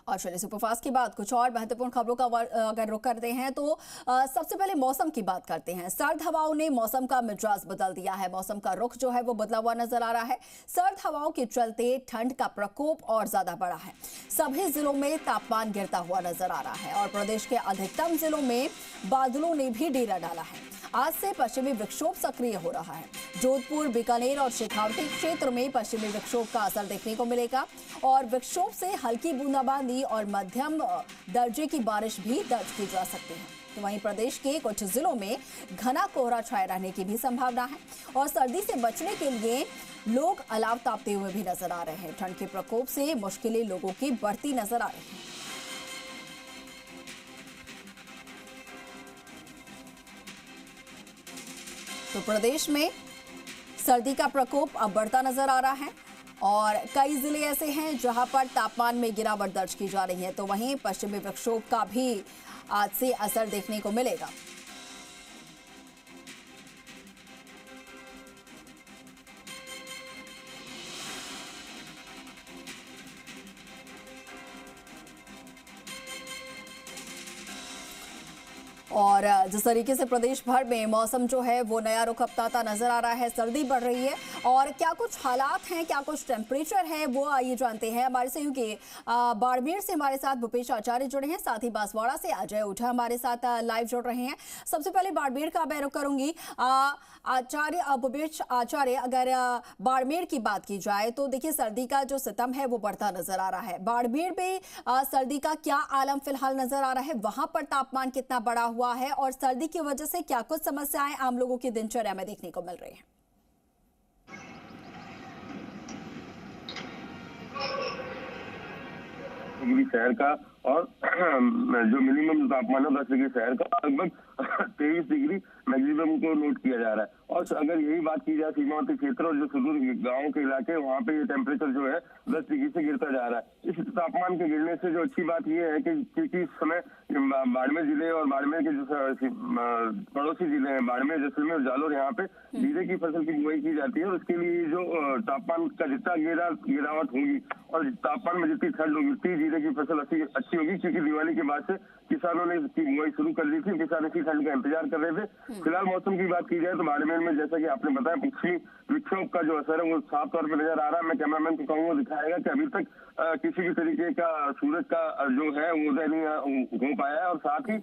और चलिए सुपरफास्ट के बाद कुछ और महत्वपूर्ण खबरों का अगर रुख करते हैं तो सबसे पहले मौसम की बात करते हैं। सर्द हवाओं ने मौसम का मिजाज बदल दिया है। मौसम का रुख जो है वो बदला हुआ नजर आ रहा है। सर्द हवाओं के चलते ठंड का प्रकोप और ज्यादा बढ़ा है। सभी जिलों में तापमान गिरता हुआ नजर आ रहा है और प्रदेश के अधिकतम जिलों में बादलों ने भी डेरा डाला है। आज से पश्चिमी विक्षोभ सक्रिय हो रहा है। जोधपुर, बीकानेर और शेखावटी क्षेत्र में पश्चिमी विक्षोभ का असर देखने को मिलेगा और विक्षोभ से हल्की बूंदाबांदी और मध्यम दर्जे की बारिश भी दर्ज की जा सकती है। तो वहीं प्रदेश के कुछ जिलों में घना कोहरा छाए रहने की भी संभावना है और सर्दी से बचने के लिए लोग अलाव तापते हुए भी नजर आ रहे हैं। ठंड के प्रकोप से मुश्किलें लोगों की बढ़ती नजर आ रही हैं। तो प्रदेश में सर्दी का प्रकोप अब बढ़ता नजर आ रहा है और कई जिले ऐसे हैं जहां पर तापमान में गिरावट दर्ज की जा रही है। तो वहीं पश्चिमी विक्षोभ का भी आज से असर देखने को मिलेगा। और जिस तरीके से प्रदेश भर में मौसम जो है वो नया रुख अपनाता नजर आ रहा है, सर्दी बढ़ रही है और क्या कुछ हालात हैं, क्या कुछ टेम्परेचर है, वो आइए जानते हैं। हमारे सहयोगी बाड़मेर से हमारे साथ भूपेश आचार्य जुड़े हैं, साथ ही बांसवाड़ा से अजय ओझा हमारे साथ लाइव जुड़ रहे हैं। सबसे पहले बाड़मेर का मैं रुख करूंगी। भूपेश आचार्य, अगर बाड़मेर की बात की जाए तो देखिए सर्दी का जो सितम है वो बढ़ता नजर आ रहा है। बाड़मेर में सर्दी का क्या आलम फिलहाल नजर आ रहा है, वहां पर तापमान कितना बढ़ा हुआ है और सर्दी की वजह से क्या कुछ समस्याएं आम लोगों की दिनचर्या में देखने को मिल रही हैं? डिग्री शहर का और जो मिनिमम तापमान है 10 डिग्री शहर का, लगभग 23 डिग्री मैक्सिमम को नोट किया जा रहा है। और अगर यही बात की जाए सीमावर्ती क्षेत्र और जो सुदूर गांव के इलाके, वहाँ पे ये टेम्परेचर जो है 10 डिग्री से गिरता जा रहा है। इस तापमान के गिरने से जो अच्छी बात ये है कि क्योंकि इस समय बाड़मेर जिले और बाड़मेर के जो पड़ोसी जिले हैं, बाड़मेर, जैसलमेर और जालोर, यहाँ पे जीरे की फसल की बुआई की जाती है और उसके लिए जो तापमान का जितना गिरावट होगी और तापमान में जितनी ठंड होगी उतनी जीरे की फसल अच्छी होगी, क्योंकि दिवाली के बाद से किसानों ने इसकी बुआई शुरू कर दी थी। किसान इसी ठंड का इंतजार कर रहे थे। फिलहाल मौसम की बात की जाए तो बाड़मेर में जैसा कि आपने बताया पश्चिमी विक्षोभ का जो असर है वो साफ तौर पर नजर आ रहा है। मैं कैमरामैन को कहूँगा दिखाएगा कि अभी तक किसी भी तरीके का सूरज का जो है वो उदय नहीं हो पाया है और साथ ही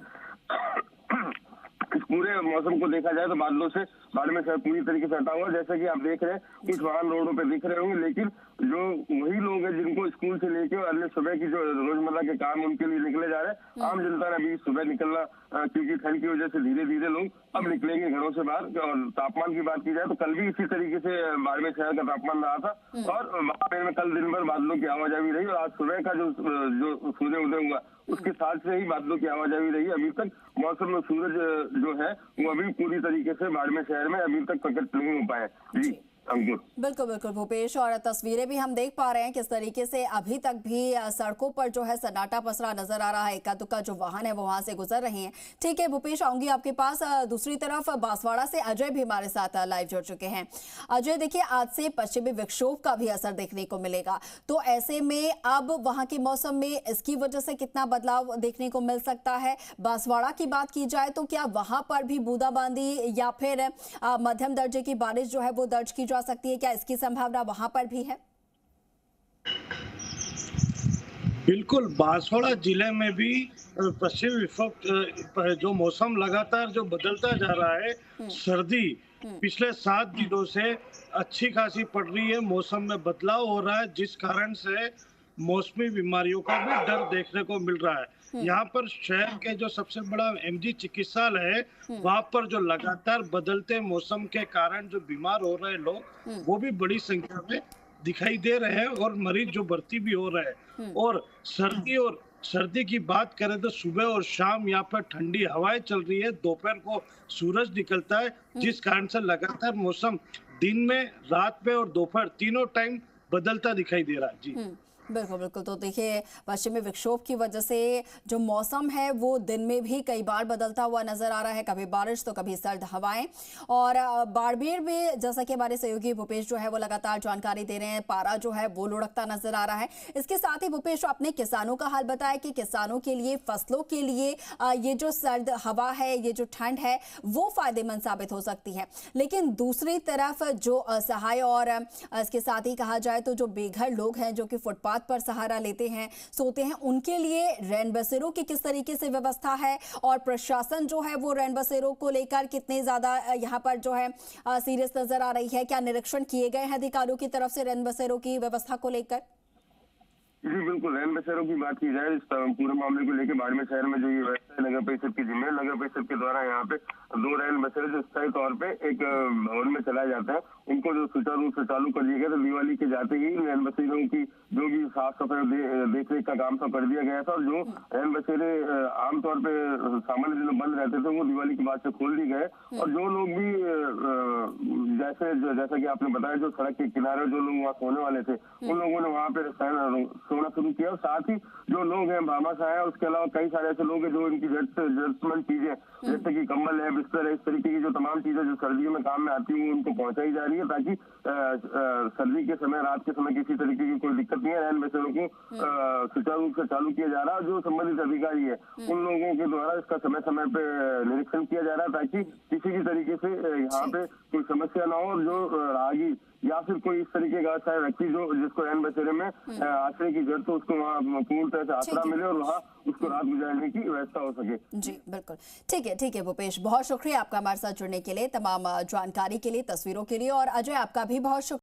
इस पूरे मौसम को देखा जाए तो बादलों से बाड़मेर शहर पूरी तरीके से हटा हुआ। जैसा कि आप देख रहे हैं कुछ वाहन रोडों पे दिख रहे होंगे, लेकिन जो वही लोग हैं जिनको स्कूल से लेके और अन्य सुबह की जो रोजमर्रा के काम उनके लिए निकले जा रहे हैं, आम जनता ने अभी सुबह निकलना क्योंकि ठंड की वजह से धीरे धीरे लोग अब निकलेंगे घरों से बाहर। और तापमान की बात की जाए तो कल भी इसी तरीके से बाड़मेर शहर का तापमान रहा था और बाड़मेर में कल दिन भर बादलों की आवाजाही रही और आज सुबह का जो सूर्य उदय हुआ उसके साथ से ही बादलों की आवाजाही रही। अभी तक मौसम में सूरज जो है वो अभी पूरी तरीके से बाड़मेर शहर में अभी तक प्रकट नहीं हो पाए। जी बिल्कुल बिल्कुल भूपेश, और तस्वीरें भी हम देख पा रहे हैं किस तरीके से अभी तक भी सड़कों पर जो है सन्नाटा पसरा नजर आ रहा है। इक्का दुक्का जो वाहन है वो वहां से गुजर रहे हैं। ठीक है भूपेश, आऊंगी आपके पास। दूसरी तरफ बांसवाड़ा से अजय भी हमारे साथ लाइव जुड़ चुके हैं। अजय, देखिए आज से पश्चिमी विक्षोभ का भी असर देखने को मिलेगा, तो ऐसे में अब वहां के मौसम में इसकी वजह से कितना बदलाव देखने को मिल सकता है? बांसवाड़ा की बात की जाए तो क्या वहां पर भी बूंदाबांदी या फिर मध्यम दर्जे की बारिश जो है वो दर्ज की जा सकती है? क्या इसकी संभावना वहां पर भी है? बिल्कुल, बांसवाड़ा जिले में भी पश्चिमी विक्षोभ जो मौसम लगातार जो बदलता जा रहा है, सर्दी पिछले 7 दिनों से अच्छी खासी पड़ रही है। मौसम में बदलाव हो रहा है जिस कारण से मौसमी बीमारियों का भी डर देखने को मिल रहा है। यहाँ पर शहर के जो सबसे बड़ा एमजी चिकित्सालय है, वहाँ पर जो लगातार बदलते मौसम के कारण जो बीमार हो रहे लोग वो भी बड़ी संख्या में दिखाई दे रहे हैं और मरीज जो भर्ती भी हो रहे हैं। और सर्दी की बात करें तो सुबह और शाम यहाँ पर ठंडी हवाएं चल रही है, दोपहर को सूरज निकलता है, जिस कारण से लगातार मौसम दिन में, रात में और दोपहर तीनों टाइम बदलता दिखाई दे रहा है। जी बिल्कुल बिल्कुल। तो देखिए, पश्चिमी विक्षोभ की वजह से जो मौसम है वो दिन में भी कई बार बदलता हुआ नजर आ रहा है, कभी बारिश तो कभी सर्द हवाएं। और बाड़मेर में जैसा कि हमारे सहयोगी भूपेश जो है वो लगातार जानकारी दे रहे हैं, पारा जो है वो लुढ़कता नजर आ रहा है। इसके साथ ही भूपेश अपने किसानों का हाल बताया कि किसानों के लिए, फसलों के लिए ये जो सर्द हवा है, ये जो ठंड है वो फायदेमंद साबित हो सकती है। लेकिन दूसरी तरफ जो असहाय और इसके साथ ही कहा जाए तो जो बेघर लोग हैं, जो कि फुटपाथ पर सहारा लेते हैं, सोते हैं, उनके लिए रैन बसेरों की किस तरीके से व्यवस्था है और प्रशासन जो है वो रैन बसेरों को लेकर कितने ज्यादा यहाँ पर जो है सीरियस नजर आ रही है? क्या निरीक्षण किए गए हैं अधिकारियों की तरफ से रैन बसेरों की व्यवस्था को लेकर? जी बिल्कुल, रैन बसेरों की बात की जाए इस पूरे मामले को लेकर बाड़मेर शहर में जो ये व्यवस्था है नगर परिषद की जिम्मे, नगर परिषद के द्वारा यहाँ पे 2 रैन बसेरे जो स्थायी तौर पे एक भवन में चलाए जाते हैं, उनको जो सुचारू रूप से चालू कर दिया गया। तो दिवाली के जाते ही रैन बसेरों की जो भी साफ सफाई देख रेख का काम सब कर दिया गया था। और जो रैन बसेरे आमतौर पे सामान्य दिनों बंद रहते थे वो दिवाली के बाद से खोल दिए गए। और जो लोग भी जैसा कि आपने बताया, जो सड़क के किनारे जो लोग वहाँ सोने वाले थे, उन लोगों ने वहाँ पे सोना शुरू किया। और साथ ही जो लोग हैं भामाशाह है, उसके अलावा कई सारे ऐसे लोग हैं जो इनकी जरूरतमंद चीजें जैसे कि कंबल है, बिस्तर है, इस तरीके की जो तमाम चीजें जो सर्दियों में काम में आती हैं उनको पहुंचाई जा रही है, ताकि सर्दी के समय, रात के समय किसी तरीके की कोई दिक्कत नहीं है। रैन बसेरों को सुचारू रूप से चालू किया जा रहा है। जो संबंधित अधिकारी है उन लोगों के द्वारा इसका समय समय पे निरीक्षण किया जा रहा है, ताकि किसी भी तरीके से यहाँ पे कोई समस्या ना हो। और जो राहगीर या फिर कोई इस तरीके का अच्छा व्यक्ति जो जिसको रैन बसेरे में आश्रय की जरूरत हो, उसको वहाँ पूर्ण तरह से आसरा मिले और वहाँ उसको रात गुजारने की व्यवस्था हो सके। जी बिल्कुल, ठीक है भूपेश, बहुत शुक्रिया आपका हमारे साथ जुड़ने के लिए, तमाम जानकारी के लिए, तस्वीरों के लिए। और अजय, आपका भी बहुत शुक्रिया।